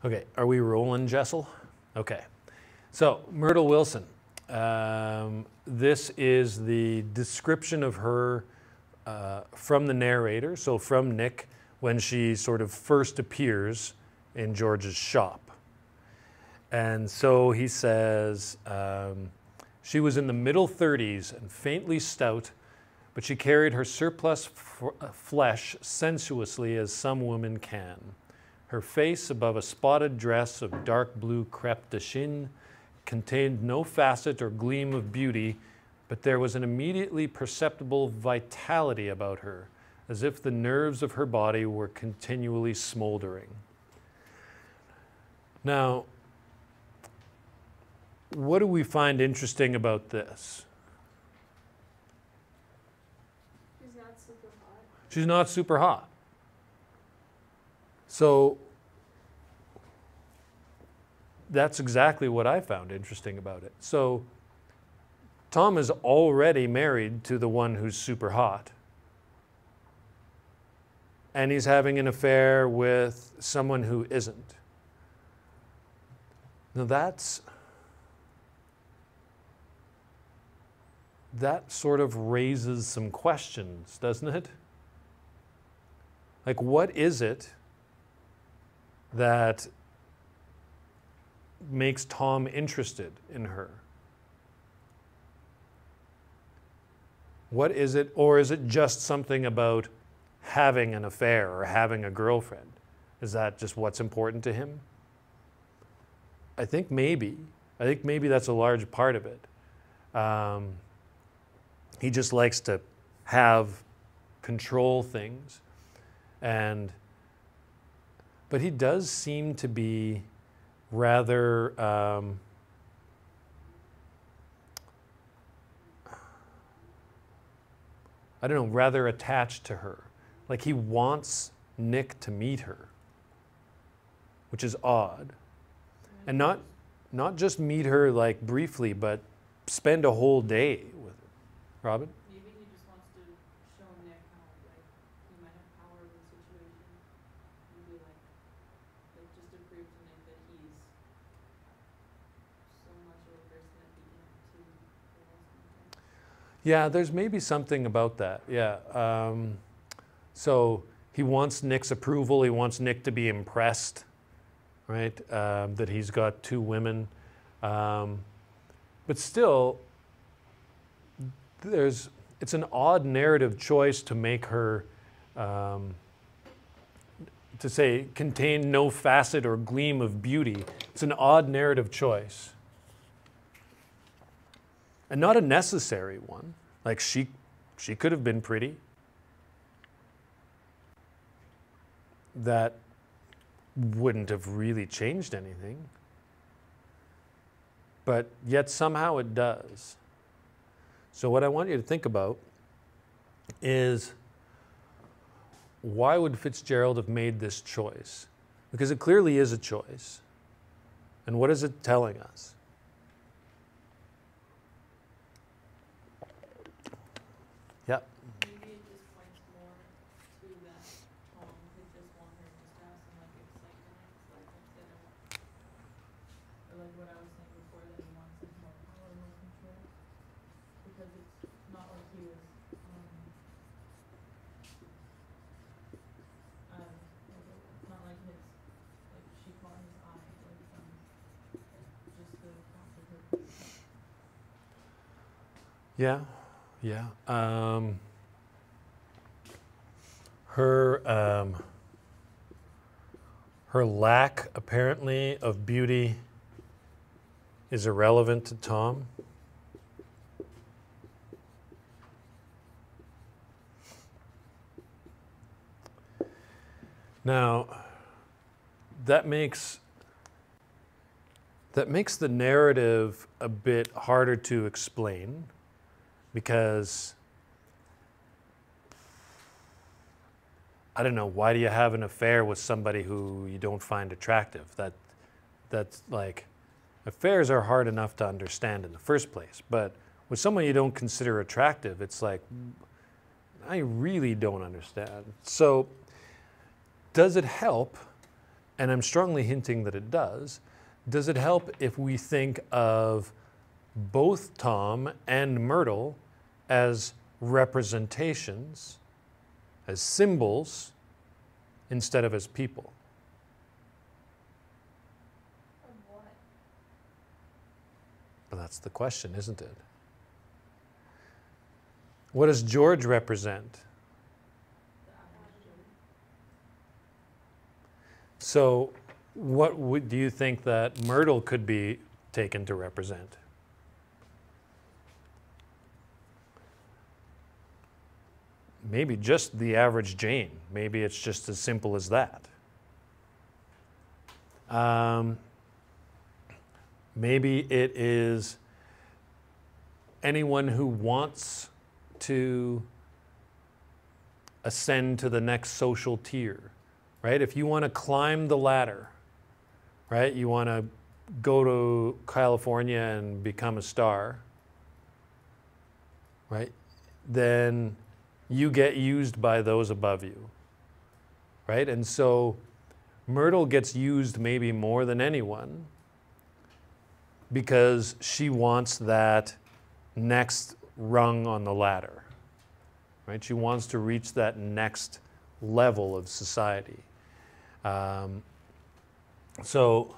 Okay, are we rolling, Jessel? Okay. So, Myrtle Wilson. This is the description of her from the narrator, so from Nick, when she sort of first appears in George's shop. And so he says, she was in the middle 30s and faintly stout, but she carried her surplus flesh sensuously as some women can. Her face, above a spotted dress of dark blue crêpe de chine, contained no facet or gleam of beauty, but there was an immediately perceptible vitality about her, as if the nerves of her body were continually smoldering. Now, what do we find interesting about this? She's not super hot. She's not super hot. So that's exactly what I found interesting about it. So Tom is already married to the one who's super hot. And he's having an affair with someone who isn't. Now that sort of raises some questions, doesn't it? Like, what is it that makes Tom interested in her? What is it, or is it just something about having an affair or having a girlfriend? Is that just what's important to him? I think maybe that's a large part of it. He just likes to have control things, but he does seem to be rather rather attached to her. Like, he wants Nick to meet her, which is odd. And not just meet her like briefly, but spend a whole day with her. Robin? Maybe he just wants to show Nick how, like, he might have power over the situation. Maybe like just to prove to Nick that he's so much of a person that he can to. Yeah, there's maybe something about that. Yeah. So he wants Nick's approval. He wants Nick to be impressed, right? That he's got two women. But still, it's an odd narrative choice to make her, to say, contain no facet or gleam of beauty. It's an odd narrative choice. And not a necessary one. Like, she could have been pretty. That wouldn't have really changed anything. But yet somehow it does. So what I want you to think about is, why would Fitzgerald have made this choice? Because it clearly is a choice. And what is it telling us? Yeah. Maybe it just points more to that Tom could just want her just to have some like excitement in his life instead of, or like what I was saying before, that he wants like more power, more control. Because it's not like he was it's not like his, like, she caught his eye, like just the fact of her. Yeah. Yeah. Her lack, apparently, of beauty is irrelevant to Tom. Now, that makes the narrative a bit harder to explain, because I don't know, why do you have an affair with somebody who you don't find attractive? That's like, affairs are hard enough to understand in the first place, but with someone you don't consider attractive, it's like, I really don't understand. So does it help and I'm strongly hinting that it does it help if we think of both Tom and Myrtle as representations, as symbols, instead of as people? Of what? Well, that's the question, isn't it? What does George represent? The average Joe. So, what do you think that Myrtle could be taken to represent? Maybe just the average Jane. Maybe it's just as simple as that. Maybe it is anyone who wants to ascend to the next social tier, right? If you want to climb the ladder, right? You want to go to California and become a star, right? Then you get used by those above you, right? And so Myrtle gets used maybe more than anyone because she wants that next rung on the ladder, right? She wants to reach that next level of society. So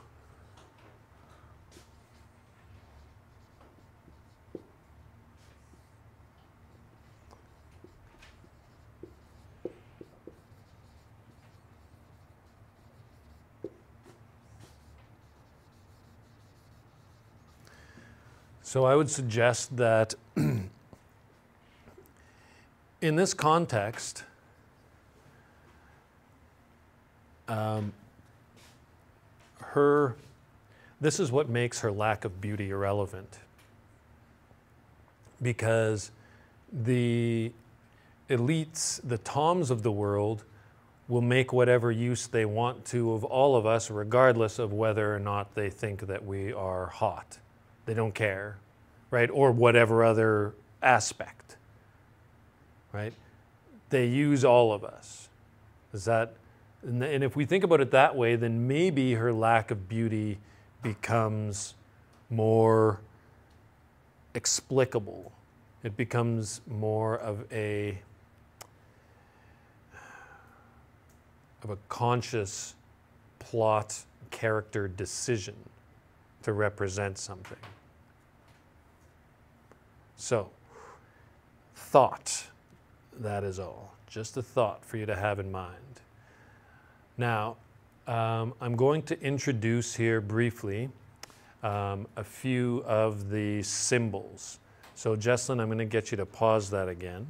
I would suggest that in this context, this is what makes her lack of beauty irrelevant. Because the elites, the Toms of the world, will make whatever use they want to of all of us, regardless of whether or not they think that we are hot. They don't care, right? Or whatever other aspect, right? They use all of us. Is that, and if we think about it that way, then maybe her lack of beauty becomes more explicable. It becomes more of a conscious plot character decision to represent something. So, thought, that is all. Just a thought for you to have in mind. Now, I'm going to introduce here briefly a few of the symbols. So, Jesslyn, I'm going to get you to pause that again.